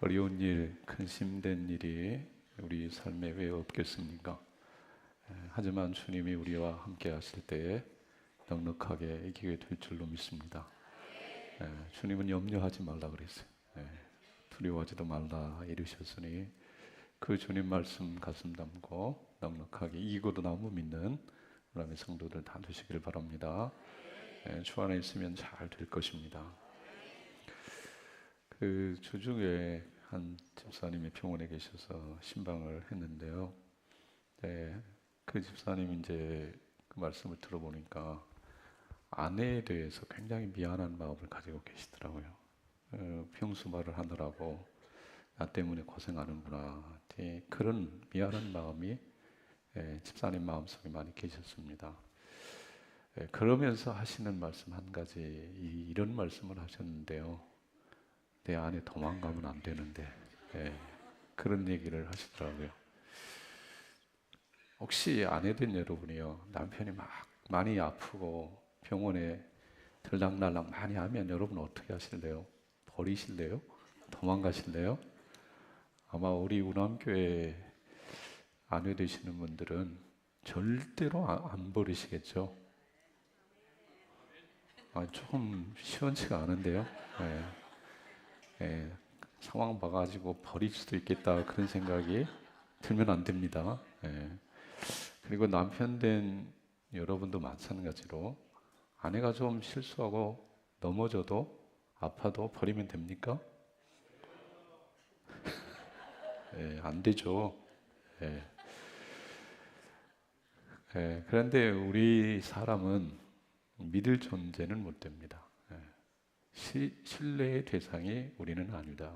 어려운 일, 큰 힘든 일이 우리 삶에 왜 없겠습니까? 하지만 주님이 우리와 함께 하실 때에 넉넉하게 이기게 될 줄로 믿습니다. 주님은 염려하지 말라 그랬어요. 두려워하지도 말라 이르셨으니 그 주님 말씀 가슴 담고 넉넉하게 이기고도 나무 믿는 그다음에 성도들 다 되시길 바랍니다. 주 안에 있으면 잘 될 것입니다. 그 주중에 한 집사님이 병원에 계셔서 신방을 했는데요. 그 집사님이 이제 그 말씀을 들어보니까 아내에 대해서 굉장히 미안한 마음을 가지고 계시더라고요. 평소 말을 하느라고 나 때문에 고생하는구나. 그런 미안한 마음이 집사님 마음속에 많이 계셨습니다. 그러면서 하시는 말씀 한 가지 이런 말씀을 하셨는데요. 내 아내 도망가면 안 되는데 그런 얘기를 하시더라고요. 혹시 아내된 여러분이요, 남편이 막 많이 아프고 병원에 들락날락 많이 하면 여러분 어떻게 하실래요? 버리실래요? 도망가실래요? 아마 우리 우남교회 아내 되시는 분들은 절대로 안 버리시겠죠? 조금 시원치가 않은데요. 상황 봐가지고 버릴 수도 있겠다 그런 생각이 들면 안 됩니다. 그리고 남편 된 여러분도 마찬가지로 아내가 좀 실수하고 넘어져도 아파도 버리면 됩니까? 안 되죠. 예. 그런데 우리 사람은 믿을 존재는 못 됩니다. 신뢰의 대상이 우리는 아니다.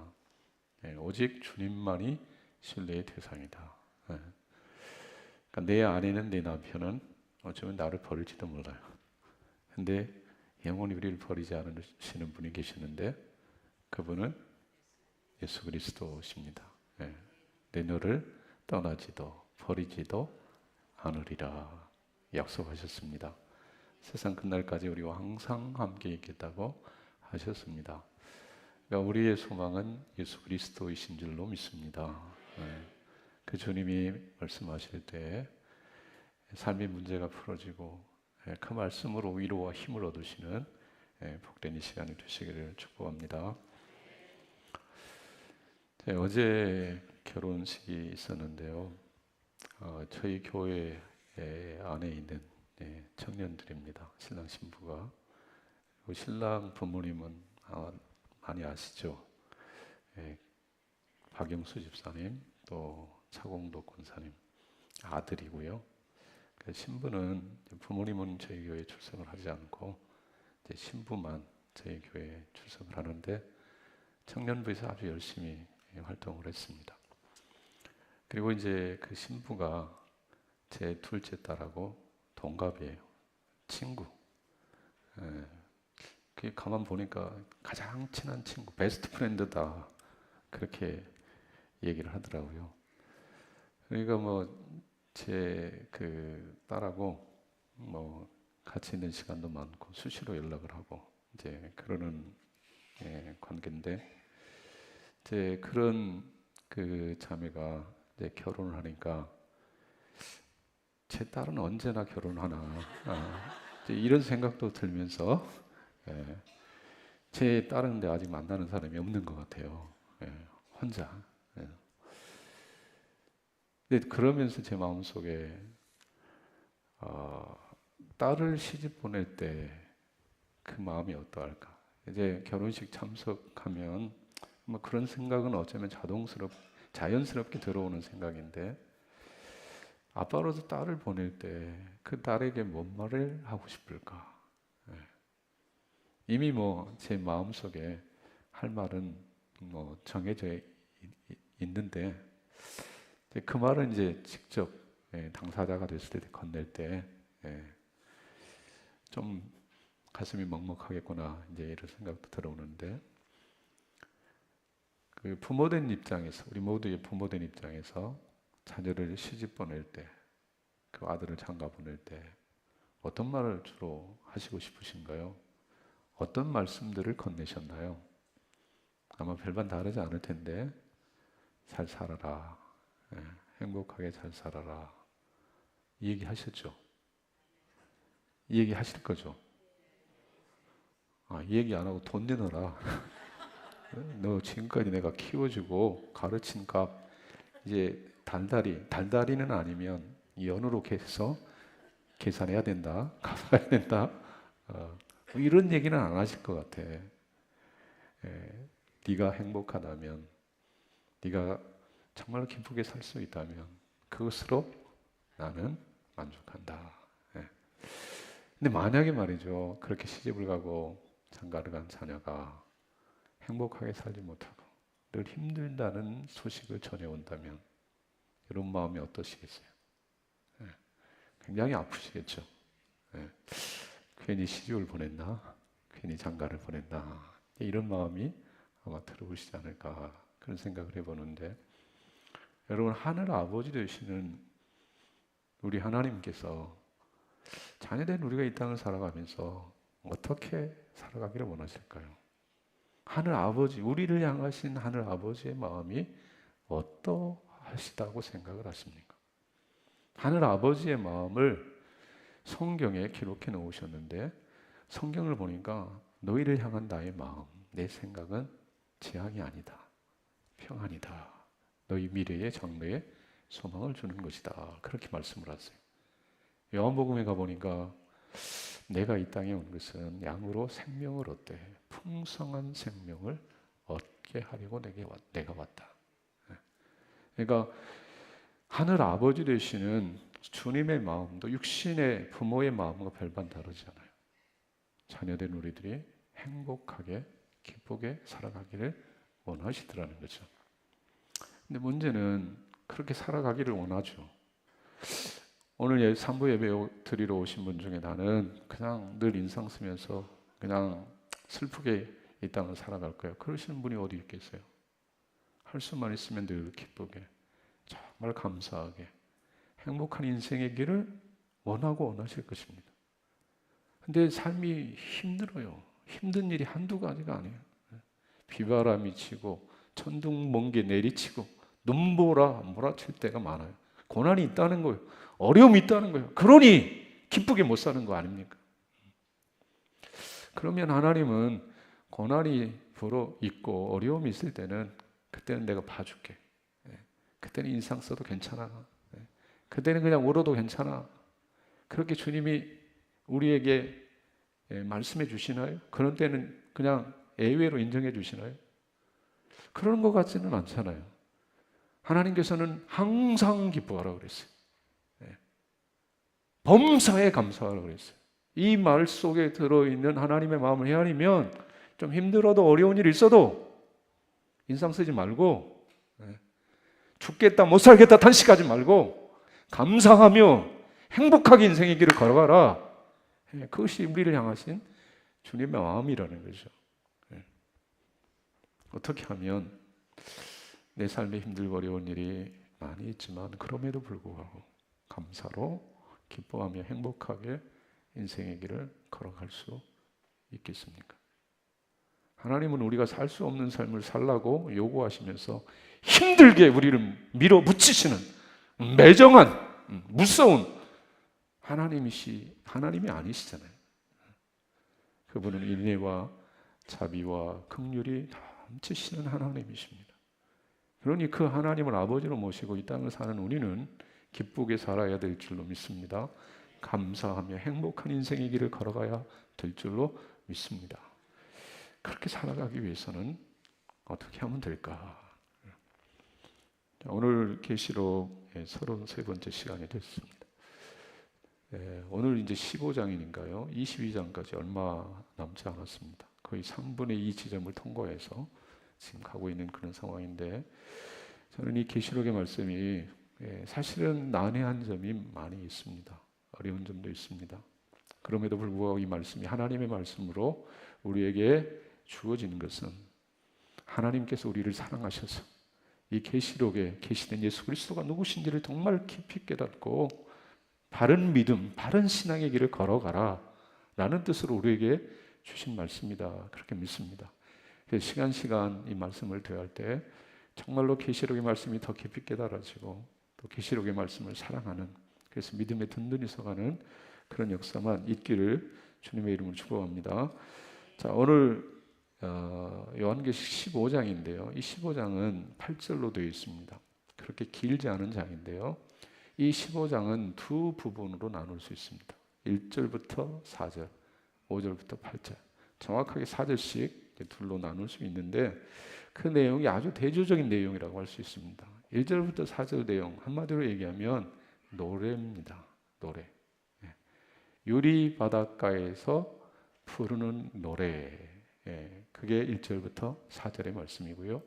오직 주님만이 신뢰의 대상이다. 그러니까 내 아내는, 내 남편은 어쩌면 나를 버릴지도 몰라요. 근데 영원히 우리를 버리지 않으시는 분이 계시는데 그분은 예수 그리스도십니다. 내 너를 떠나지도 버리지도 않으리라 약속하셨습니다. 세상 끝날까지 우리와 항상 함께 있겠다고 하셨습니다. 그러니까 우리의 소망은 예수 그리스도이신 줄로 믿습니다. 그 주님이 말씀하실 때 삶의 문제가 풀어지고 그 말씀으로 위로와 힘을 얻으시는 복된 이 시간이 되시기를 축복합니다. 어제 결혼식이 있었는데요. 저희 교회 안에 있는 청년들입니다. 신랑 신부가. 신랑 부모님은 많이 아시죠? 박영수 집사님, 또 차공도 권사님 아들이고요. 신부는 부모님은 저희 교회에 출석을 하지 않고 이제 신부만 저희 교회에 출석을 하는데 청년부에서 아주 열심히 활동을 했습니다. 그리고 이제 그 신부가 제 둘째 딸하고 동갑이에요. 친구. 가만 보니까 가장 친한 친구, 베스트 프렌드다. 그렇게 얘기를 하더라고요. 그러니까 제 그 딸하고 같이 있는 시간도 많고 수시로 연락을 하고 이제 그러는 관계인데 이제 그런 그 자매가 이제 결혼을 하니까 제 딸은 언제나 결혼하나 이제 이런 생각도 들면서 제 딸은 근데 아직 만나는 사람이 없는 것 같아요. 혼자. 근데 그러면서 제 마음속에 딸을 시집 보낼 때 그 마음이 어떠할까? 이제 결혼식 참석하면 그런 생각은 어쩌면 자연스럽게 들어오는 생각인데 아빠로서 딸을 보낼 때 그 딸에게 뭔 말을 하고 싶을까? 이미 제 마음속에 할 말은 정해져 있는데 그 말은 이제 직접 당사자가 됐을 때 건넬 때 좀 가슴이 먹먹하겠구나 이제 이런 생각도 들어오는데 그 부모된 입장에서 우리 모두의 부모된 입장에서 자녀를 시집 보낼 때 그 아들을 장가 보낼 때 어떤 말을 주로 하시고 싶으신가요? 어떤 말씀들을 건네셨나요? 아마 별반 다르지 않을 텐데 잘 살아라. 예, 행복하게 잘 살아라. 이 얘기 하셨죠? 이 얘기 하실 거죠? 이 얘기 안 하고 돈 내놔라. 너 지금까지 내가 키워주고 가르친 값 이제 달달이는 아니면 연으로 해서 계산해야 된다. 갚아야 된다. 뭐 이런 얘기는 안 하실 것 같아. 네가 행복하다면, 네가 정말 기쁘게 살 수 있다면 그것으로 나는 만족한다. 근데 만약에 말이죠, 그렇게 시집을 가고 장가를 간 자녀가 행복하게 살지 못하고 늘 힘들다는 소식을 전해온다면 이런 마음이 어떠시겠어요? 굉장히 아프시겠죠. 괜히 시집을 보냈나? 괜히 장가를 보냈나? 이런 마음이 아마 들어오시지 않을까 그런 생각을 해보는데, 여러분, 하늘 아버지 되시는 우리 하나님께서 자녀된 우리가 이 땅을 살아가면서 어떻게 살아가기를 원하실까요? 하늘 아버지, 우리를 향하신 하늘 아버지의 마음이 어떠하시다고 생각을 하십니까? 하늘 아버지의 마음을 성경에 기록해 놓으셨는데, 성경을 보니까 너희를 향한 나의 마음, 내 생각은 재앙이 아니다, 평안이다, 너희 미래의 장래에 소망을 주는 것이다, 그렇게 말씀을 하세요. 요한복음에 가보니까 내가 이 땅에 온 것은 양으로 생명을 얻되 풍성한 생명을 얻게 하려고 내가 왔다. 그러니까 하늘 아버지 되시는 주님의 마음도 육신의 부모의 마음과 별반 다르지 않아요. 자녀된 우리들이 행복하게 기쁘게 살아가기를 원하시더라는 거죠. 근데 문제는 그렇게 살아가기를 원하죠. 오늘 3부 예배 드리러 오신 분 중에 나는 그냥 늘 인상 쓰면서 그냥 슬프게 이 땅을 살아갈 거예요, 그러시는 분이 어디 있겠어요? 할 수만 있으면 늘 기쁘게, 정말 감사하게 행복한 인생의 길을 원하고 원하실 것입니다. 근데 삶이 힘들어요. 힘든 일이 한두 가지가 아니에요. 비바람이 치고 천둥 번개 내리치고 눈보라 몰아칠 때가 많아요. 고난이 있다는 거예요. 어려움이 있다는 거예요. 그러니 기쁘게 못 사는 거 아닙니까? 그러면 하나님은 고난이 불어 있고 어려움이 있을 때는 그때는 내가 봐줄게. 그때는 인상 써도 괜찮아. 그때는 그냥 울어도 괜찮아. 그렇게 주님이 우리에게 말씀해 주시나요? 그런 때는 그냥 예외로 인정해 주시나요? 그런 것 같지는 않잖아요. 하나님께서는 항상 기뻐하라고 그랬어요. 범사에 감사하라고 그랬어요. 이 말 속에 들어있는 하나님의 마음을 헤아리면 좀 힘들어도 어려운 일이 있어도 인상 쓰지 말고, 죽겠다 못 살겠다 탄식하지 말고 감사하며 행복하게 인생의 길을 걸어가라. 그것이 우리를 향하신 주님의 마음이라는 거죠. 어떻게 하면 내 삶에 힘들고 어려운 일이 많이 있지만 그럼에도 불구하고 감사로 기뻐하며 행복하게 인생의 길을 걸어갈 수 있겠습니까? 하나님은 우리가 살 수 없는 삶을 살라고 요구하시면서 힘들게 우리를 밀어붙이시는 매정한 무서운 하나님이 아니시잖아요. 그분은 인내와 자비와 긍휼이 넘치시는 하나님이십니다. 그러니 그 하나님을 아버지로 모시고 이 땅을 사는 우리는 기쁘게 살아야 될 줄로 믿습니다. 감사하며 행복한 인생의 길을 걸어가야 될 줄로 믿습니다. 그렇게 살아가기 위해서는 어떻게 하면 될까? 오늘 계시록 33번째 시간이 됐습니다. 오늘 이제 15장이니까요. 22장까지 얼마 남지 않았습니다. 거의 3분의 2 지점을 통과해서 지금 가고 있는 그런 상황인데, 저는 이 계시록의 말씀이 사실은 난해한 점이 많이 있습니다. 어려운 점도 있습니다. 그럼에도 불구하고 이 말씀이 하나님의 말씀으로 우리에게 주어지는 것은 하나님께서 우리를 사랑하셔서 이 계시록에 계시된 예수 그리스도가 누구신지를 정말 깊이 깨닫고 바른 믿음, 바른 신앙의 길을 걸어가라 라는 뜻으로 우리에게 주신 말씀이다, 그렇게 믿습니다. 시간 이 말씀을 대할 때 정말로 계시록의 말씀이 더 깊이 깨달아지고 또 계시록의 말씀을 사랑하는, 그래서 믿음에 든든히 서가는 그런 역사만 있기를 주님의 이름으로 축복합니다. 자, 오늘 요한계시록 15장인데요. 이 15장은 8절로 되어 있습니다. 그렇게 길지 않은 장인데요. 이 15장은 두 부분으로 나눌 수 있습니다. 1절부터 4절, 5절부터 8절. 정확하게 4절씩 둘로 나눌 수 있는데 그 내용이 아주 대조적인 내용이라고 할 수 있습니다. 1절부터 4절 내용 한마디로 얘기하면 노래입니다. 노래. 유리 바닷가에서 부르는 노래. 그게 1절부터 4절의 말씀이고요.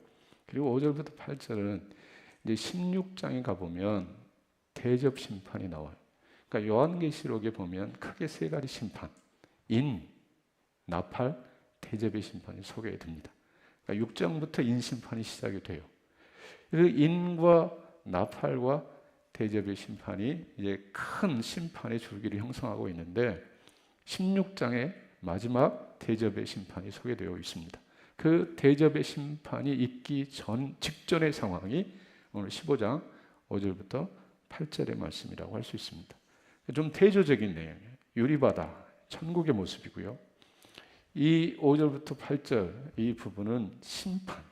그리고 5절부터 8절은 이제 16장에 가보면 대접 심판이 나와요. 그러니까 요한계시록에 보면 크게 세 가지 심판, 인, 나팔, 대접의 심판이 소개됩니다. 그러니까 6장부터 인 심판이 시작이 돼요. 그 인과 나팔과 대접의 심판이 이제 큰 심판의 줄기를 형성하고 있는데 16장에 마지막 대접의 심판이 소개되어 있습니다. 그 대접의 심판이 있기 직전의 상황이 오늘 15장 5절부터 8절의 말씀이라고 할 수 있습니다. 좀 대조적인 내용이에요. 유리바다, 천국의 모습이고요. 이 5절부터 8절 이 부분은 심판,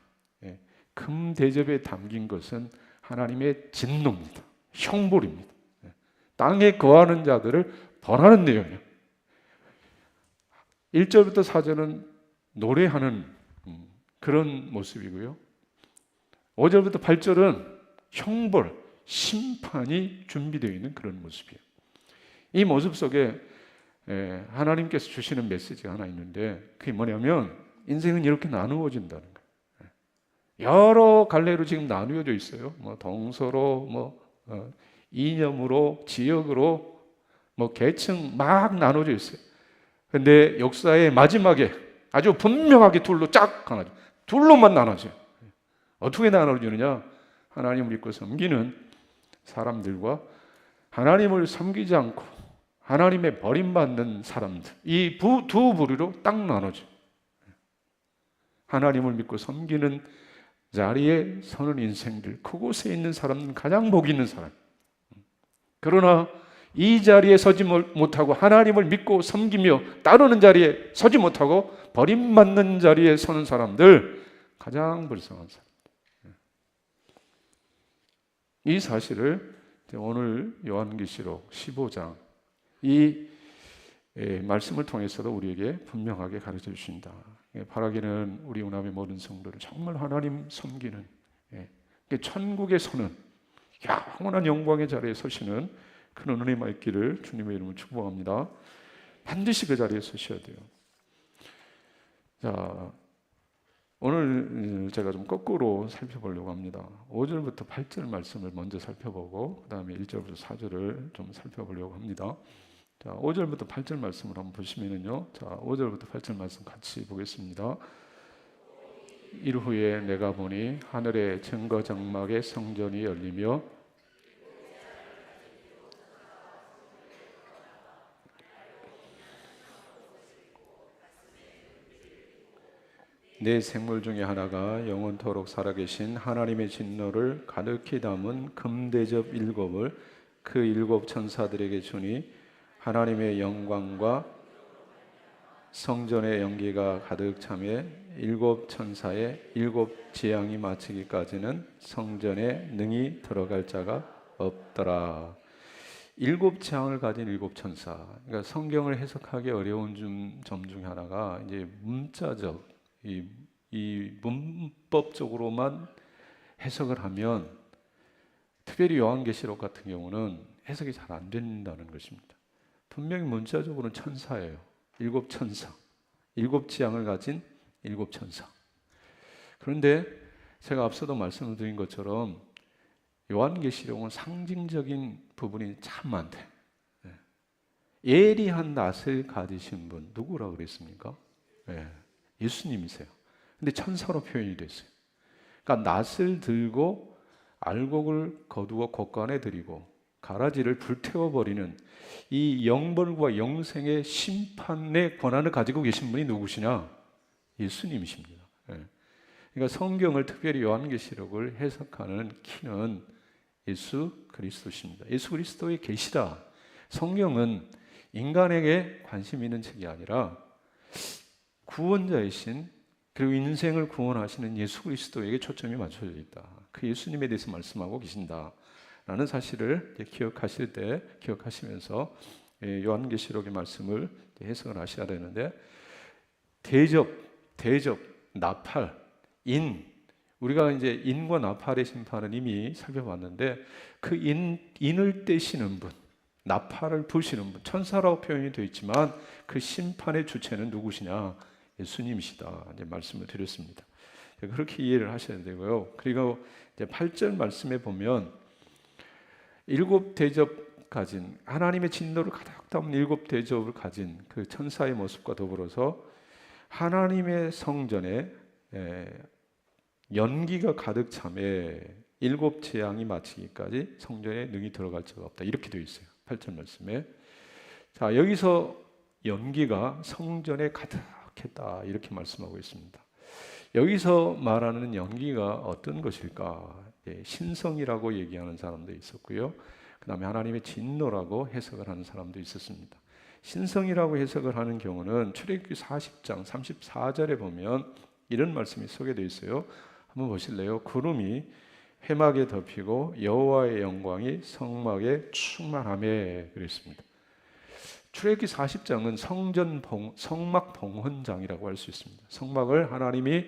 금 대접에 담긴 것은 하나님의 진노입니다. 형벌입니다. 땅에 거하는 자들을 벌하는 내용이에요. 1절부터 4절은 노래하는 그런 모습이고요. 5절부터 8절은 형벌, 심판이 준비되어 있는 그런 모습이에요. 이 모습 속에 하나님께서 주시는 메시지가 하나 있는데 그게 뭐냐면 인생은 이렇게 나누어진다는 거예요. 여러 갈래로 지금 나누어져 있어요. 뭐 동서로, 이념으로, 지역으로, 계층 막 나눠져 있어요. 근데 역사의 마지막에 아주 분명하게 둘로 쫙 나눠져. 둘로만 나눠져요. 어떻게 나눠지느냐? 하나님을 믿고 섬기는 사람들과 하나님을 섬기지 않고 하나님의 버림받는 사람들, 이 두 부류로 딱 나눠져요. 하나님을 믿고 섬기는 자리에 서는 인생들, 그곳에 있는 사람은 가장 복 있는 사람. 그러나 이 자리에 서지 못하고 하나님을 믿고 섬기며 따르는 자리에 서지 못하고 버림받는 자리에 서는 사람들, 가장 불쌍한 사람. 이 사실을 오늘 요한계시록 15장 이 말씀을 통해서도 우리에게 분명하게 가르쳐 주신다. 바라기는 우리 운암의 모든 성도를 정말 하나님 섬기는, 천국에 서는 영원한 영광의 자리에 서시는 그런 은혜가 있기를 주님의 이름으로 축복합니다. 반드시 그 자리에 서셔야 돼요. 자, 오늘 제가 좀 거꾸로 살펴보려고 합니다. 5절부터 8절 말씀을 먼저 살펴보고 그 다음에 1절부터 4절을 좀 살펴보려고 합니다. 자, 5절부터 8절 말씀을 한번 보시면요. 자, 5절부터 8절 말씀 같이 보겠습니다. 이후에 내가 보니 하늘의 증거장막의 성전이 열리며 네 생물 중에 하나가 영원토록 살아계신 하나님의 진노를 가득히 담은 금대접 7을 그 7 천사들에게 주니 하나님의 영광과 성전의 연기가 가득 차며 7 천사의 7 재앙이 마치기까지는 성전에 능히 들어갈 자가 없더라. 7 재앙을 가진 7 천사. 그러니까 성경을 해석하기 어려운 점 중 하나가 이제 문자적 이 문법적으로만 해석을 하면 특별히 요한계시록 같은 경우는 해석이 잘 안 된다는 것입니다. 분명히 문자적으로는 천사예요. 7 천사, 7 재앙을 가진 7 천사. 그런데 제가 앞서도 말씀을 드린 것처럼 요한계시록은 상징적인 부분이 참 많대. 예리한 낫을 가지신 분 누구라고 그랬습니까? 예수님이세요. 근데 천사로 표현이 됐어요. 그러니까 낫을 들고 알곡을 거두어 곳간에 들이고 가라지를 불태워버리는 이 영벌과 영생의 심판의 권한을 가지고 계신 분이 누구시냐? 예수님이십니다. 예. 그러니까 성경을 특별히 요한계시록을 해석하는 키는 예수 그리스도십니다. 예수 그리스도의 계시다. 성경은 인간에게 관심 있는 책이 아니라 구원자이신 그리고 인생을 구원하시는 예수 그리스도에게 초점이 맞춰져 있다. 그 예수님에 대해서 말씀하고 계신다라는 사실을 기억하시면서 요한계시록의 말씀을 해석을 하셔야 되는데, 대접, 나팔, 우리가 이제 인과 나팔의 심판은 이미 살펴봤는데, 그 인을 떼시는 분, 나팔을 부시는 분, 천사라고 표현이 되어 있지만 그 심판의 주체는 누구시냐? 예수님이시다. 이제 말씀을 드렸습니다. 그렇게 이해를 하셔야 되고요. 그리고 이제 8절 말씀에 보면 일곱 대접 가진, 하나님의 진노를 가득 담은 일곱 대접을 가진 그 천사의 모습과 더불어서 하나님의 성전에 연기가 가득 차매 일곱 재앙이 마치기까지 성전에 능히 들어갈 자가 없다. 이렇게 되어 있어요. 8절 말씀에. 자, 여기서 연기가 성전에 가득했다. 이렇게 말씀하고 있습니다. 여기서 말하는 연기가 어떤 것일까? 신성이라고 얘기하는 사람도 있었고요. 그 다음에 하나님의 진노라고 해석을 하는 사람도 있었습니다. 신성이라고 해석을 하는 경우는 출애굽기 40장 34절에 보면 이런 말씀이 소개되어 있어요. 한번 보실래요? 구름이 회막에 덮이고 여호와의 영광이 성막에 충만하매 그랬습니다. 출애굽기 40장은 성막 봉헌장이라고 할 수 있습니다. 성막을 하나님이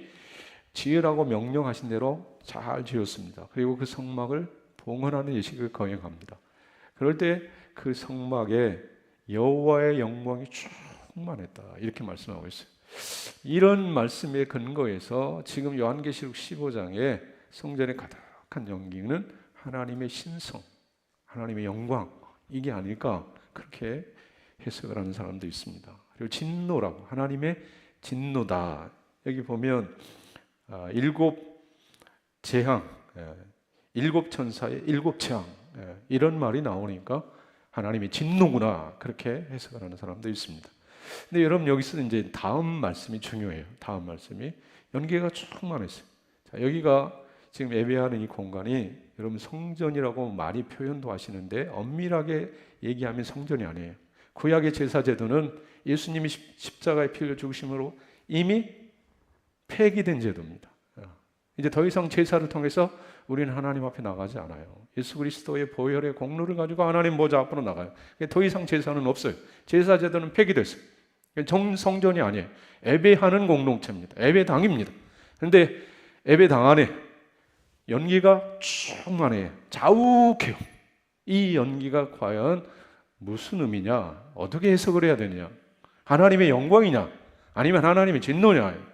지으라고 명령하신 대로 잘 지었습니다. 그리고 그 성막을 봉헌하는 예식을 거행합니다. 그럴 때 그 성막에 여호와의 영광이 충만했다. 이렇게 말씀하고 있어요. 이런 말씀에 근거해서 지금 요한계시록 15장에 성전에 가득한 연기는 하나님의 신성, 하나님의 영광, 이게 아닐까, 그렇게 해석을 하는 사람도 있습니다. 그리고 진노라고, 하나님의 진노다. 여기 보면 일곱 재앙, 일곱 천사의 일곱 재앙, 이런 말이 나오니까 하나님의 진노구나, 그렇게 해석을 하는 사람도 있습니다. 근데 여러분, 여기서 이제 다음 말씀이 중요해요. 다음 말씀이 연기가 충만했어요. 자, 여기가 지금 예배하는 이 공간이 여러분 성전이라고 많이 표현도 하시는데 엄밀하게 얘기하면 성전이 아니에요. 구약의 제사 제도는 예수님이 십자가에 피 흘려 죽으심으로 이미 폐기된 제도입니다. 이제 더 이상 제사를 통해서 우리는 하나님 앞에 나가지 않아요. 예수 그리스도의 보혈의 공로를 가지고 하나님 보좌 앞으로 나가요. 더 이상 제사는 없어요. 제사 제도는 폐기됐어요. 성전이 아니에요. 예배하는 공동체입니다. 예배당입니다. 그런데 예배당 안에 연기가 충만해요. 자욱해요. 이 연기가 과연 무슨 의미냐? 어떻게 해석을 해야 되느냐? 하나님의 영광이냐? 아니면 하나님의 진노냐?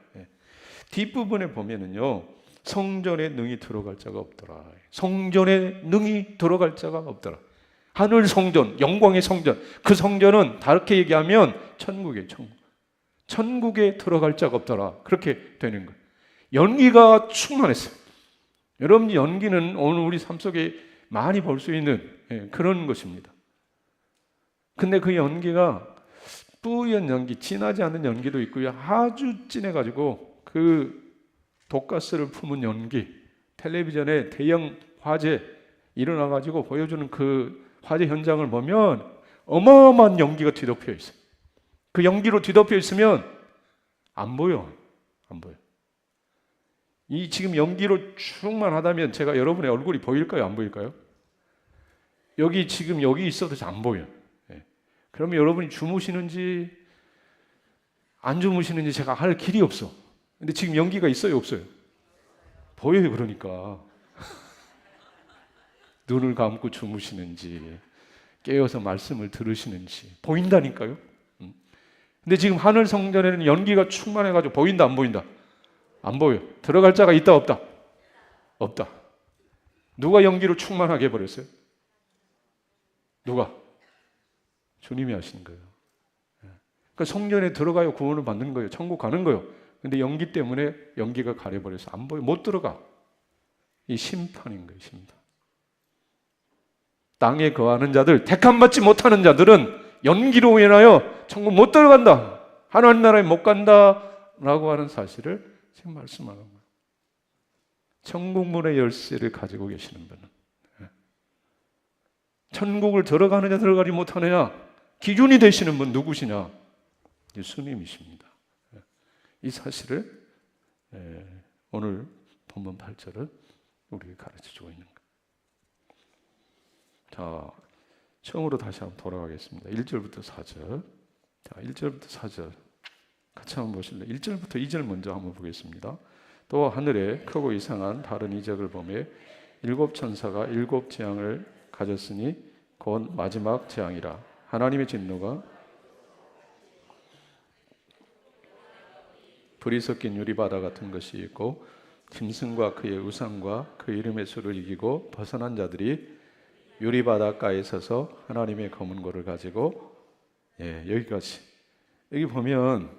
뒷부분에 보면은요, 성전에 능히 들어갈 자가 없더라. 성전에 능히 들어갈 자가 없더라. 하늘 성전, 영광의 성전, 그 성전은 다르게 얘기하면 천국이에요. 천국에 들어갈 자가 없더라. 그렇게 되는 거예요. 연기가 충만했어요. 여러분, 연기는 오늘 우리 삶 속에 많이 볼 수 있는 그런 것입니다. 근데 그 연기가 뿌연 연기, 진하지 않은 연기도 있고요. 아주 진해가지고 그 독가스를 품은 연기, 텔레비전에 대형 화재 일어나가지고 보여주는 그 화재 현장을 보면 어마어마한 연기가 뒤덮여 있어요. 그 연기로 뒤덮여 있으면 안 보여. 이 지금 연기로 충만하다면 제가 여러분의 얼굴이 보일까요? 안 보일까요? 여기 지금 여기 있어도 안 보여. 그러면 여러분이 주무시는지 안 주무시는지 제가 할 길이 없어. 근데 지금 연기가 있어요, 없어요? 보여요. 그러니까 눈을 감고 주무시는지 깨어서 말씀을 들으시는지 보인다니까요. 근데 지금 하늘 성전에는 연기가 충만해가지고 보인다, 안 보인다? 안 보여. 들어갈 자가 있다, 없다? 없다. 누가 연기로 충만하게 해버렸어요? 누가? 주님이 하신 거예요. 그러니까 성전에 들어가야 구원을 받는 거예요. 천국 가는 거예요. 근데 연기 때문에 연기가 가려버려서 안 보여. 못 들어가. 이 심판인 거예요. 심판. 땅에 거하는 자들, 택함받지 못하는 자들은 연기로 인하여 천국 못 들어간다, 하나님 나라에 못 간다 라고 하는 사실을 지금 말씀하는 거예요. 천국문의 열쇠를 가지고 계시는 분은, 천국을 들어가느냐 들어가지 못하느냐 기준이 되시는 분 누구시냐? 예수님이십니다. 이 사실을 오늘 본문 8절은 우리에게 가르쳐주고 있는 거예요. 자, 처음으로 다시 한번 돌아가겠습니다. 1절부터 4절. 자, 1절부터 4절 같이 한번 보실래요? 1절부터 2절 먼저 한번 보겠습니다. 또 하늘에 크고 이상한 다른 이적을 보매 일곱 천사가 일곱 재앙을 가졌으니 곧 마지막 재앙이라. 하나님의 진노가 불이 섞인 유리바다 같은 것이 있고 짐승과 그의 우상과 그 이름의 수를 이기고 벗어난 자들이 유리바닷가에 서서 하나님의 검은 고를 가지고, 여기까지. 여기 보면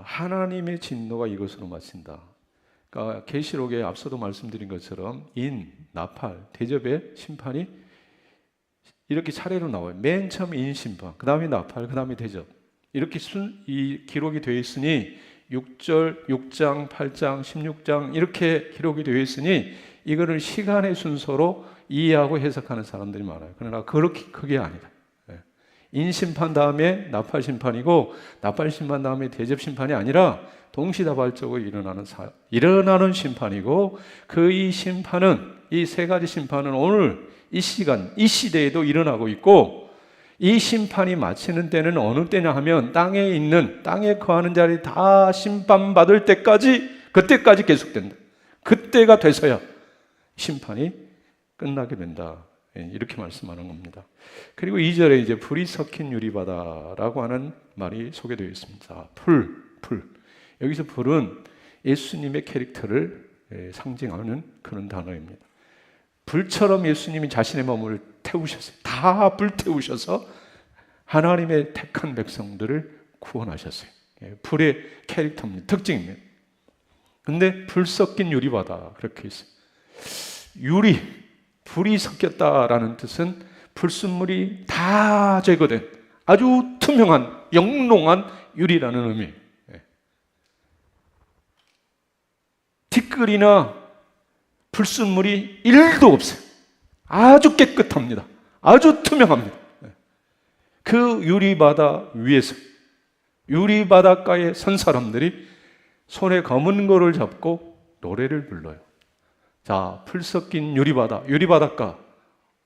하나님의 진노가 이것으로 마친다. 그러니까 계시록에 앞서도 말씀드린 것처럼 인, 나팔, 대접의 심판이 이렇게 차례로 나와요. 맨 처음 인 심판, 그 다음에 나팔, 그 다음에 대접. 이렇게 이 기록이 되어 있으니 6절, 6장, 8장, 16장 이렇게 기록이 되어 있으니 이거를 시간의 순서로 이해하고 해석하는 사람들이 많아요. 그러나 그게 아니다. 인심판 다음에 나팔 심판이고 나팔 심판 다음에 대접 심판이 아니라 동시다발적으로 일어나는 심판이고, 그 이 심판은, 이 세 가지 심판은 오늘 이 시간, 이 시대에도 일어나고 있고, 이 심판이 마치는 때는 어느 때냐 하면 땅에 거하는 자들이 다 심판받을 때까지, 그때까지 계속된다. 그때가 돼서야 심판이 끝나게 된다. 이렇게 말씀하는 겁니다. 그리고 2절에 이제 불이 섞인 유리바다라고 하는 말이 소개되어 있습니다. 불. 여기서 불은 예수님의 캐릭터를 상징하는 그런 단어입니다. 불처럼 예수님이 자신의 몸을 태우셨어요. 다 불태우셔서 하나님의 택한 백성들을 구원하셨어요. 불의 캐릭터입니다. 특징입니다. 근데 불 섞인 유리바다 그렇게 있어요. 불이 섞였다라는 뜻은 불순물이 다 제거된 아주 투명한 영롱한 유리라는 의미예요. 티끌이나 불순물이 1도 없어요. 아주 깨끗합니다. 아주 투명합니다. 그 유리바다 위에서, 유리바닷가에 선 사람들이 손에 검은 거를 잡고 노래를 불러요. 자, 풀 섞인 유리바닷가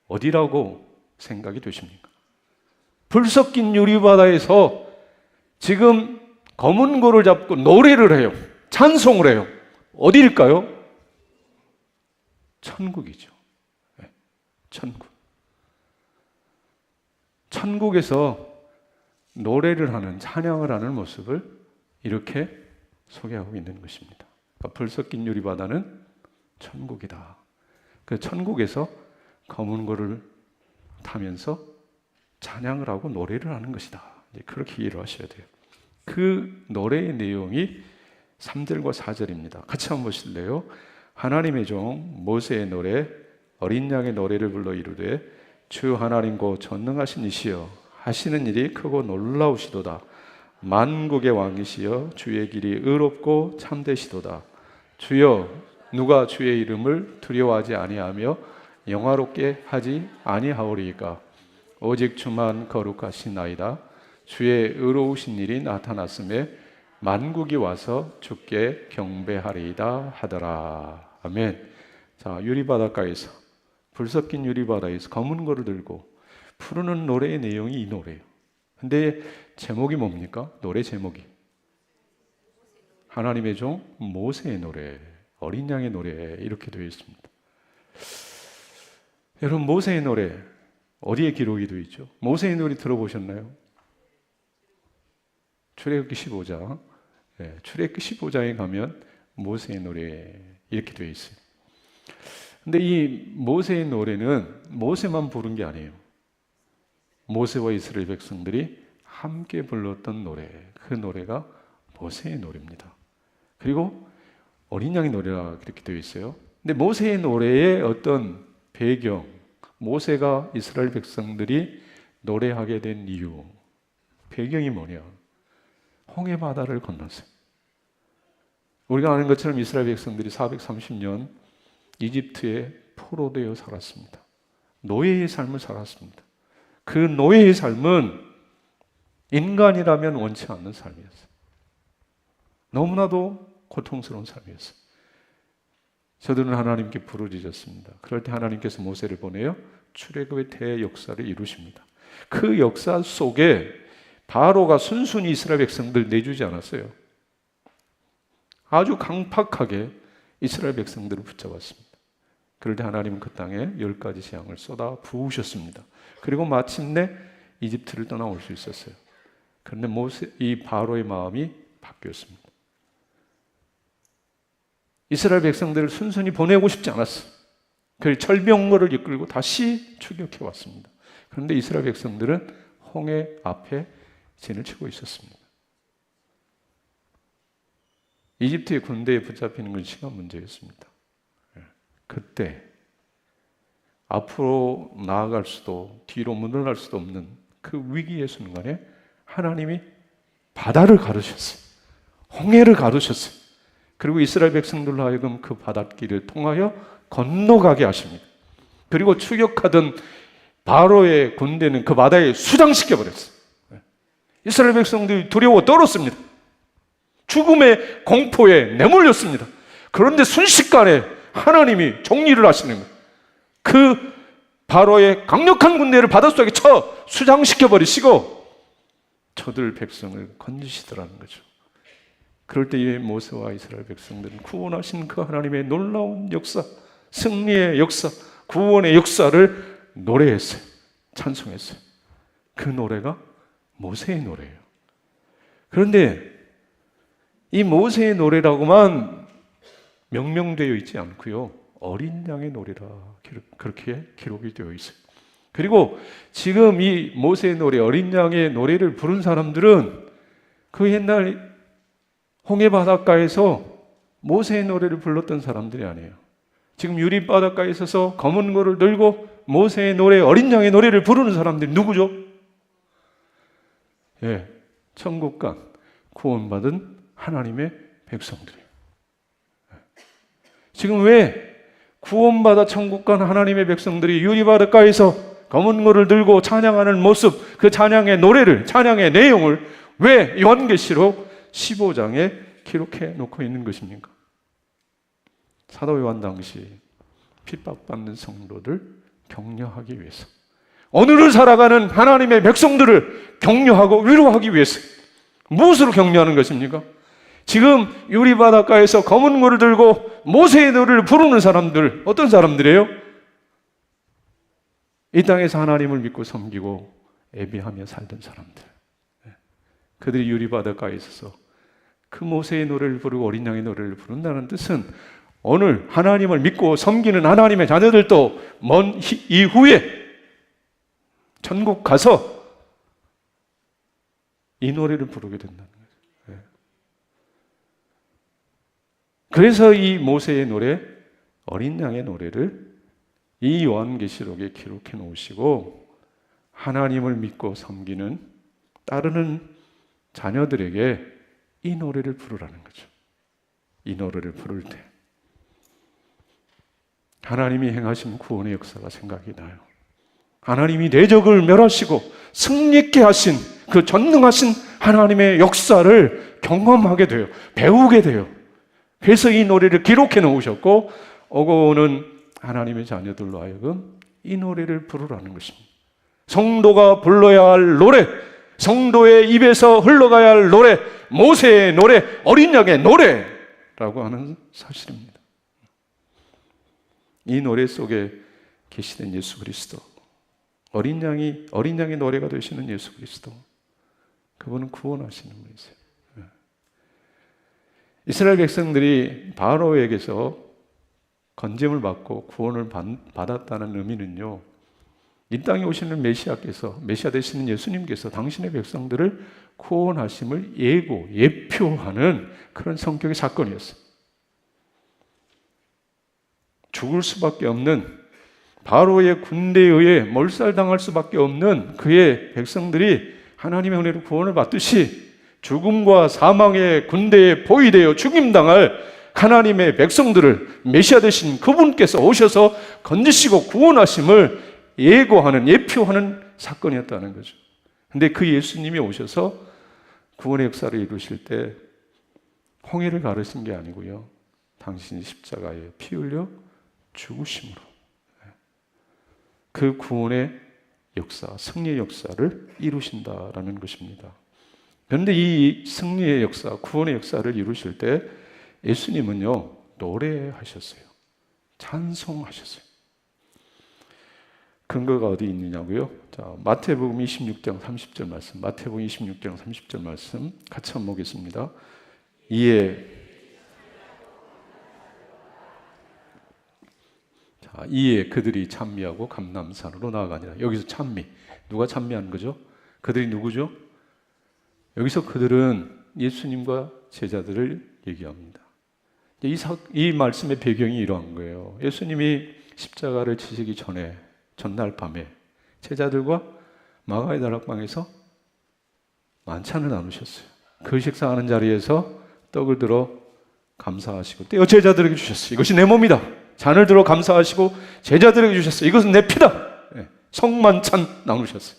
어디라고 생각이 되십니까? 불 섞인 유리바다에서 지금 검은 고를 잡고 노래를 해요. 찬송을 해요. 어디일까요? 천국이죠. 천국. 천국에서 노래를 하는, 찬양을 하는 모습을 이렇게 소개하고 있는 것입니다. 그러니까 불 섞인 유리바다는 천국이다. 그 천국에서 검은 고를 타면서 찬양을 하고 노래를 하는 것이다. 그렇게 이해를 하셔야 돼요. 그 노래의 내용이 3절과 4절입니다. 같이 한번 보실래요? 하나님의 종 모세의 노래, 어린 양의 노래를 불러 이르되 주 하나님 곧 전능하신 이시여 하시는 일이 크고 놀라우시도다. 만국의 왕이시여 주의 길이 의롭고 참되시도다. 주여 누가 주의 이름을 두려워하지 아니하며 영화롭게 하지 아니하오리이까. 오직 주만 거룩하시나이다. 주의 의로우신 일이 나타났음에 만국이 와서 주께 경배하리이다 하더라. 아멘. 자, 유리바닷가에서, 불 섞인 유리바다에서 검은 거를 들고 부르는 노래의 내용이 이 노래예요. 근데 제목이 뭡니까? 노래 제목이 하나님의 종 모세의 노래, 어린 양의 노래 이렇게 되어 있습니다. 여러분, 모세의 노래 어디에 기록이 되어 있죠? 모세의 노래 들어보셨나요? 출애굽기 15장. 출애굽기 15장에 가면 모세의 노래 이렇게 되어 있어요. 근데 이 모세의 노래는 모세만 부른 게 아니에요. 모세와 이스라엘 백성들이 함께 불렀던 노래, 그 노래가 모세의 노래입니다. 그리고 어린 양의 노래가 그렇게 되어 있어요. 근데 모세의 노래의 어떤 배경, 모세가 이스라엘 백성들이 노래하게 된 이유, 배경이 뭐냐? 홍해 바다를 건넜어요. 우리가 아는 것처럼 이스라엘 백성들이 430년 이집트에 포로되어 살았습니다. 노예의 삶을 살았습니다. 그 노예의 삶은 인간이라면 원치 않는 삶이었어요. 너무나도 고통스러운 삶이었어요. 저들은 하나님께 부르짖었습니다. 그럴 때 하나님께서 모세를 보내어 출애굽의 대역사를 이루십니다. 그 역사 속에 바로가 순순히 이스라엘 백성들 내주지 않았어요. 아주 강팍하게 이스라엘 백성들을 붙잡았습니다. 그럴 때 하나님은 그 땅에 10가지 재앙을 쏟아 부으셨습니다. 그리고 마침내 이집트를 떠나올 수 있었어요. 그런데 이 바로의 마음이 바뀌었습니다. 이스라엘 백성들을 순순히 보내고 싶지 않았어요. 그래서 철병거를 이끌고 다시 추격해 왔습니다. 그런데 이스라엘 백성들은 홍해 앞에 진을 치고 있었습니다. 이집트의 군대에 붙잡히는 건 시간 문제였습니다. 그때 앞으로 나아갈 수도 뒤로 물러날 수도 없는 그 위기의 순간에 하나님이 바다를 가르셨어요. 홍해를 가르셨어요. 그리고 이스라엘 백성들로 하여금 그 바닷길을 통하여 건너가게 하십니다. 그리고 추격하던 바로의 군대는 그 바다에 수장시켜 버렸어요. 이스라엘 백성들이 두려워 떨었습니다. 죽음의 공포에 내몰렸습니다. 그런데 순식간에 하나님이 정리를 하시는 거예요. 그 바로의 강력한 군대를 바닷속에 쳐 수장시켜 버리시고 저들 백성을 건지시더라는 거죠. 그럴 때에 모세와 이스라엘 백성들은 구원하신 그 하나님의 놀라운 역사, 승리의 역사, 구원의 역사를 노래했어요. 찬송했어요. 그 노래가 모세의 노래예요. 그런데 이 모세의 노래라고만 명명되어 있지 않고요. 어린 양의 노래라 그렇게 기록이 되어 있어요. 그리고 지금 이 모세의 노래, 어린 양의 노래를 부른 사람들은 그 옛날 홍해 바닷가에서 모세의 노래를 불렀던 사람들이 아니에요. 지금 유리 바닷가에 있어서 검은 고를 들고 모세의 노래, 어린 양의 노래를 부르는 사람들이 누구죠? 예, 천국 간 구원받은 하나님의 백성들이에요. 지금 왜 구원받아 천국 간 하나님의 백성들이 유리 바닷가에서 검은 고를 들고 찬양하는 모습, 그 찬양의 노래를, 찬양의 내용을 왜 요한계시록 15장에 기록해 놓고 있는 것입니까? 사도 요한 당시 핍박받는 성도들 격려하기 위해서, 오늘을 살아가는 하나님의 백성들을 격려하고 위로하기 위해서. 무엇으로 격려하는 것입니까? 지금 유리 바닷가에서 검은 고를 들고 모세의 노래를 부르는 사람들, 어떤 사람들이에요? 이 땅에서 하나님을 믿고 섬기고 예배하며 살던 사람들. 그들이 유리 바닷가에 있어서 그 모세의 노래를 부르고 어린 양의 노래를 부른다는 뜻은 오늘 하나님을 믿고 섬기는 하나님의 자녀들도 먼 이후에 천국 가서 이 노래를 부르게 된다는 거죠. 그래서 이 모세의 노래, 어린 양의 노래를 이 요한계시록에 기록해 놓으시고 하나님을 믿고 섬기는, 따르는 자녀들에게 이 노래를 부르라는 거죠. 이 노래를 부를 때 하나님이 행하신 구원의 역사가 생각이 나요. 하나님이 대적을 멸하시고 승리케 하신 그 전능하신 하나님의 역사를 경험하게 돼요. 배우게 돼요. 그래서 이 노래를 기록해 놓으셨고 오고 오는 하나님의 자녀들로 하여금 이 노래를 부르라는 것입니다. 성도가 불러야 할 노래, 성도의 입에서 흘러가야 할 노래, 모세의 노래, 어린 양의 노래라고 하는 사실입니다. 이 노래 속에 계시된 예수 그리스도, 어린 양의 노래가 되시는 예수 그리스도, 그분은 구원하시는 분이세요. 이스라엘 백성들이 바로에게서 건짐을 받고 구원을 받았다는 의미는요, 이 땅에 오시는 메시아 되시는 예수님께서 당신의 백성들을 구원하심을 예표하는 그런 성격의 사건이었어요. 죽을 수밖에 없는, 바로의 군대에 의해 몰살당할 수밖에 없는 그의 백성들이 하나님의 은혜로 구원을 받듯이 죽음과 사망의 군대에 포위되어 죽임당할 하나님의 백성들을 메시아 되신 그분께서 오셔서 건지시고 구원하심을 예고하는, 예표하는 사건이었다는 거죠. 근데 그 예수님이 오셔서 구원의 역사를 이루실 때 홍해를 가르신 게 아니고요, 당신이 십자가에 피 흘려 죽으심으로 그 구원의 역사, 승리의 역사를 이루신다라는 것입니다. 그런데 이 승리의 역사, 구원의 역사를 이루실 때 예수님은요, 노래하셨어요. 찬송하셨어요. 근거가 어디 있느냐고요? 자, 마태복음 26장 30절 말씀, 마태복음 26장 30절 말씀 같이 한번 보겠습니다. 이에 그들이 찬미하고 감람산으로 나아가니라. 여기서 찬미, 누가 찬미하는 거죠? 그들이 누구죠? 여기서 그들은 예수님과 제자들을 얘기합니다. 이 말씀의 배경이 이러한 거예요. 예수님이 십자가를 지시기 전에 전날 밤에 제자들과 마가의 다락방에서 만찬을 나누셨어요. 그 식사하는 자리에서 떡을 들어 감사하시고 떼어 제자들에게 주셨어요. 이것이 내 몸이다. 잔을 들어 감사하시고 제자들에게 주셨어요. 이것은 내 피다. 성만찬 나누셨어요.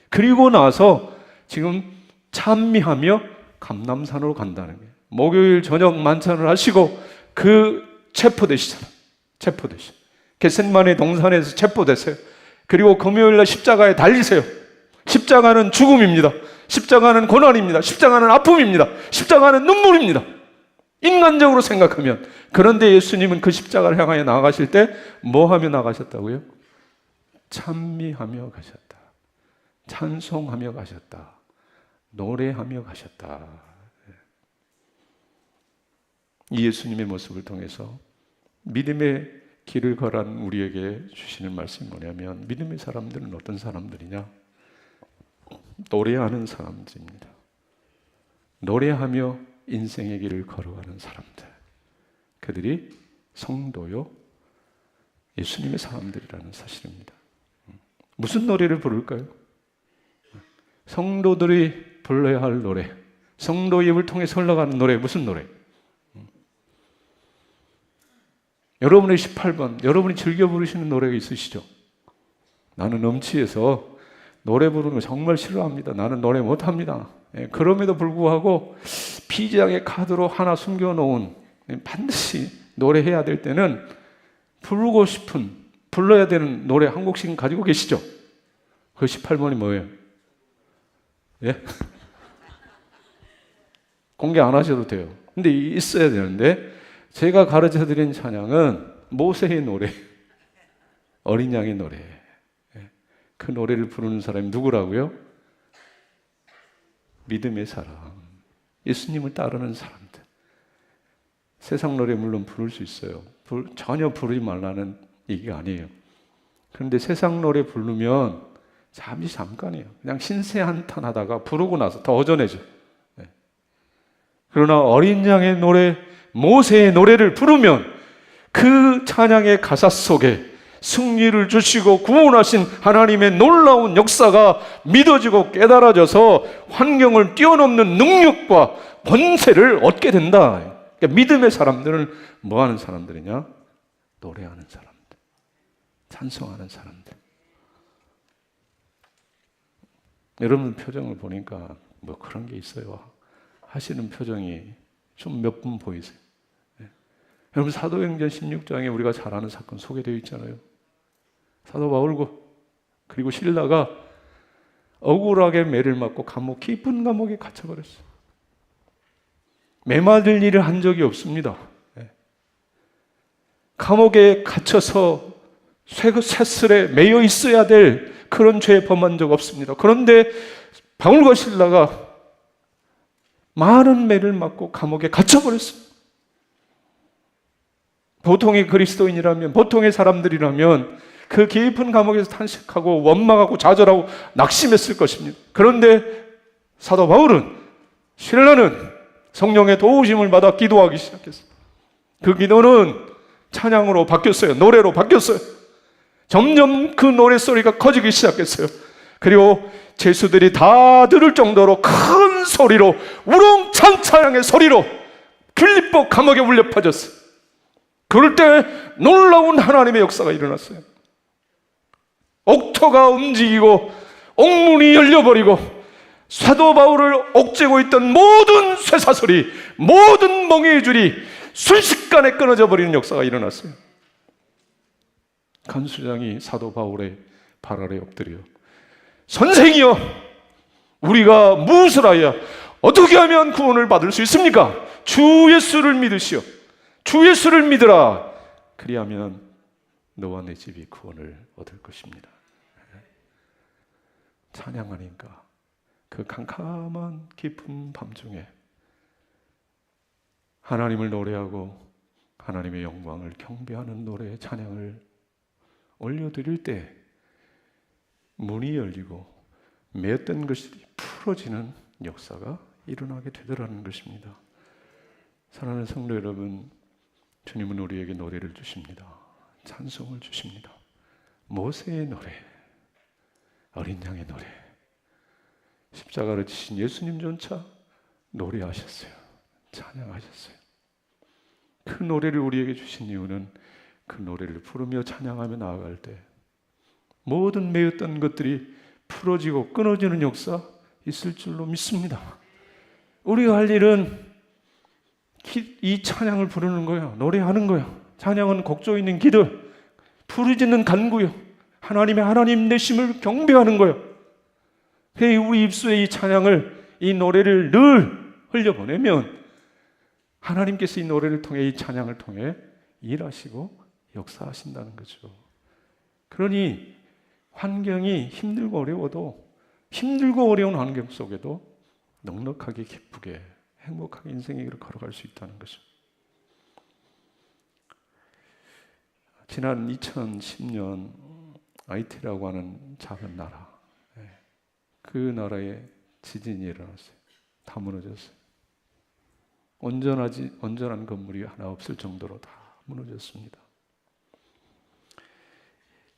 그리고 나서 지금 찬미하며 감람산으로 간다는 거예요. 목요일 저녁 만찬을 하시고 그 체포되시잖아요. 체포되시. 겟세마네 동산에서 체포되세요. 그리고 금요일날 십자가에 달리세요. 십자가는 죽음입니다. 십자가는 고난입니다. 십자가는 아픔입니다. 십자가는 눈물입니다. 인간적으로 생각하면. 그런데 예수님은 그 십자가를 향하여 나아가실 때 뭐 하며 나가셨다고요? 찬미하며 가셨다. 찬송하며 가셨다. 노래하며 가셨다. 이 예수님의 모습을 통해서 믿음의 길을 걸어간 우리에게 주시는 말씀이 뭐냐면, 믿음의 사람들은 어떤 사람들이냐? 노래하는 사람들입니다. 노래하며 인생의 길을 걸어가는 사람들, 그들이 성도요 예수님의 사람들이라는 사실입니다. 무슨 노래를 부를까요? 성도들이 불러야 할 노래, 성도의 입을 통해서 흘러가는 노래, 무슨 노래? 여러분의 18번, 여러분이 즐겨 부르시는 노래가 있으시죠? 나는 음치해서 노래 부르는 거 정말 싫어합니다. 나는 노래 못합니다. 그럼에도 불구하고 피지장의 카드로 하나 숨겨놓은, 반드시 노래해야 될 때는 부르고 싶은, 불러야 되는 노래 한 곡씩 가지고 계시죠? 그 18번이 뭐예요? 예? 공개 안 하셔도 돼요. 근데 있어야 되는데, 제가 가르쳐드린 찬양은 모세의 노래, 어린 양의 노래. 그 노래를 부르는 사람이 누구라고요? 믿음의 사람, 예수님을 따르는 사람들. 세상 노래 물론 부를 수 있어요. 전혀 부르지 말라는 얘기가 아니에요. 그런데 세상 노래 부르면 잠깐이에요. 그냥 신세 한탄하다가 부르고 나서 더 어전해져. 그러나 어린 양의 노래, 모세의 노래를 부르면 그 찬양의 가사 속에 승리를 주시고 구원하신 하나님의 놀라운 역사가 믿어지고 깨달아져서 환경을 뛰어넘는 능력과 권세를 얻게 된다. 그러니까 믿음의 사람들은 뭐 하는 사람들이냐? 노래하는 사람들, 찬송하는 사람들. 여러분 표정을 보니까 뭐 그런 게 있어요 하시는 표정이 좀 몇 분 보이세요? 여러분 사도행전 16장에 우리가 잘 아는 사건 소개되어 있잖아요. 사도 바울과 그리고 실라가 억울하게 매를 맞고 깊은 감옥에 갇혀버렸어요. 매 맞을 일을 한 적이 없습니다. 감옥에 갇혀서 쇠슬에 매여 있어야 될 그런 죄 범한 적 없습니다. 그런데 바울과 실라가 많은 매를 맞고 감옥에 갇혀버렸습니다. 보통의 그리스도인이라면, 보통의 사람들이라면 그 깊은 감옥에서 탄식하고 원망하고 좌절하고 낙심했을 것입니다. 그런데 사도 바울은, 실라는 성령의 도우심을 받아 기도하기 시작했어요. 그 기도는 찬양으로 바뀌었어요. 노래로 바뀌었어요. 점점 그 노랫소리가 커지기 시작했어요. 그리고 죄수들이 다 들을 정도로 큰 큰 소리로 우렁찬 찬양의 소리로 빌립보 감옥에 울려 퍼졌어요. 그럴 때 놀라운 하나님의 역사가 일어났어요. 옥토가 움직이고 옥문이 열려버리고 사도 바울을 옥죄고 있던 모든 쇠사슬이, 모든 멍에의 줄이 순식간에 끊어져 버리는 역사가 일어났어요. 간수장이 사도 바울의 발 아래 엎드려 선생이여, 우리가 무엇을 하여야 어떻게 하면 구원을 받을 수 있습니까? 주 예수를 믿으시오. 주 예수를 믿으라. 그리하면 너와 내 집이 구원을 얻을 것입니다. 찬양하니까 그 캄캄한 깊은 밤중에 하나님을 노래하고 하나님의 영광을 경배하는 노래 찬양을 올려드릴 때 문이 열리고 매었던 것이 풀어지는 역사가 일어나게 되더라는 것입니다. 사랑하는 성도 여러분, 주님은 우리에게 노래를 주십니다. 찬송을 주십니다. 모세의 노래, 어린 양의 노래, 십자가를 지신 예수님조차 노래하셨어요. 찬양하셨어요. 그 노래를 우리에게 주신 이유는 그 노래를 부르며 찬양하며 나아갈 때 모든 매였던 것들이 풀어지고 끊어지는 역사 있을 줄로 믿습니다. 우리가 할 일은 이 찬양을 부르는 거예요. 노래하는 거예요. 찬양은 곡조 있는 기도, 부르짖는 간구요. 하나님의 하나님 되심을 경배하는 거예요. 우리 입술에 이 찬양을, 이 노래를 늘 흘려보내면 하나님께서 이 노래를 통해, 이 찬양을 통해 일하시고 역사하신다는 거죠. 그러니 환경이 힘들고 어려워도, 힘들고 어려운 환경 속에도 넉넉하게 기쁘게 행복하게 인생의 길을 걸어갈 수 있다는 거죠. 지난 2010년 아이티라고 하는 작은 나라, 그 나라에 지진이 일어났어요. 다 무너졌어요. 온전한 건물이 하나 없을 정도로 다 무너졌습니다.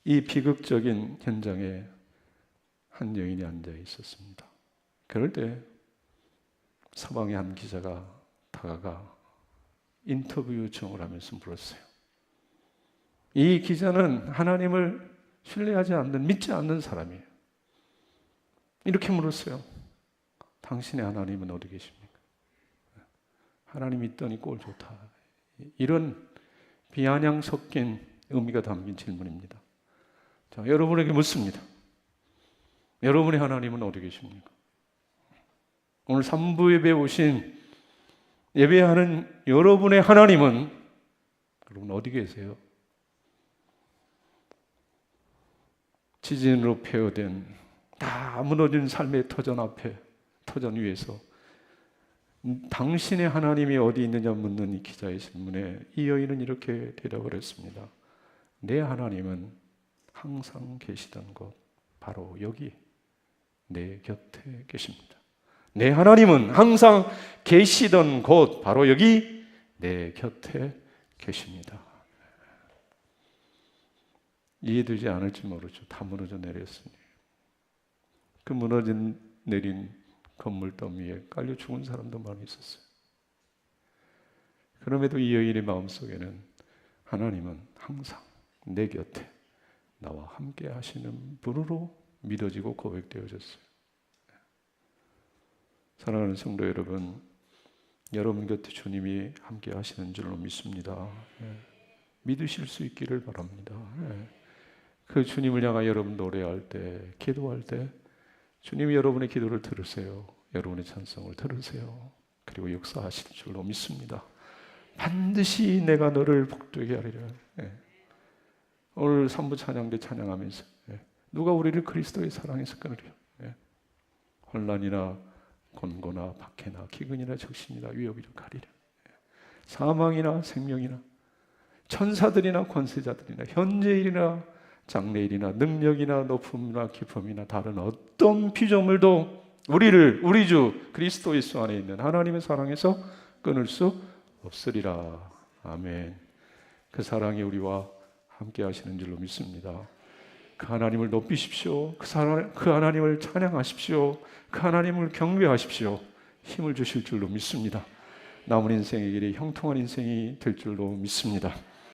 이 비극적인 현장에 한 여인이 앉아 있었습니다. 그럴 때 서방의 한 기자가 다가가 인터뷰 요청을 하면서 물었어요. 이 기자는 하나님을 신뢰하지 않는, 믿지 않는 사람이에요. 이렇게 물었어요. 당신의 하나님은 어디 계십니까? 하나님 있더니 꼴 좋다. 이런 비아냥 섞인 의미가 담긴 질문입니다. 자, 여러분에게 묻습니다. 여러분의 하나님은 어디 계십니까? 오늘 3부 예배에 오신 예배하는 여러분의 하나님은 여러분 어디 계세요? 지진으로 폐허된 다 무너진 삶의 터전 앞에, 터전 위에서 당신의 하나님이 어디 있느냐 묻는 이 기자의 질문에 이 여인은 이렇게 대답을 했습니다. 내 하나님은 항상 계시던 곳, 바로 여기 내 곁에 계십니다. 내 하나님은 항상 계시던 곳, 바로 여기 내 곁에 계십니다. 이해되지 않을지 모르죠. 다 무너져 내렸으니. 그 내린 건물덤 위에 깔려 죽은 사람도 많이 있었어요. 그럼에도 이 여인의 마음속에는 하나님은 항상 내 곁에 나와 함께 하시는 분으로 믿어지고 고백되어졌어요. 사랑하는 성도 여러분, 여러분 곁에 주님이 함께 하시는 줄로 믿습니다. 믿으실 수 있기를 바랍니다. 그 주님을 향하여 여러분 노래할 때, 기도할 때 주님이 여러분의 기도를 들으세요. 여러분의 찬송을 들으세요. 그리고 역사하실 줄로 믿습니다. 반드시 내가 너를 복되게 하리라. 오늘 3부 찬양대 찬양하면서 누가 우리를 그리스도의 사랑에서 끊으려? 혼란이나 곤고나 박해나 기근이나 적신이나 위협이라 가리라. 사망이나 생명이나 천사들이나 권세자들이나 현재일이나 장래일이나 능력이나 높음이나 깊음이나 다른 어떤 피조물도 우리 주 그리스도 예수 안에 있는 하나님의 사랑에서 끊을 수 없으리라. 아멘. 그 사랑이 우리와 함께 하시는 줄로 믿습니다. 그 하나님을 높이십시오. 그 하나님을 찬양하십시오. 그 하나님을 경배하십시오. 힘을 주실 줄로 믿습니다. 남은 인생의 길이 형통한 인생이 될 줄로 믿습니다.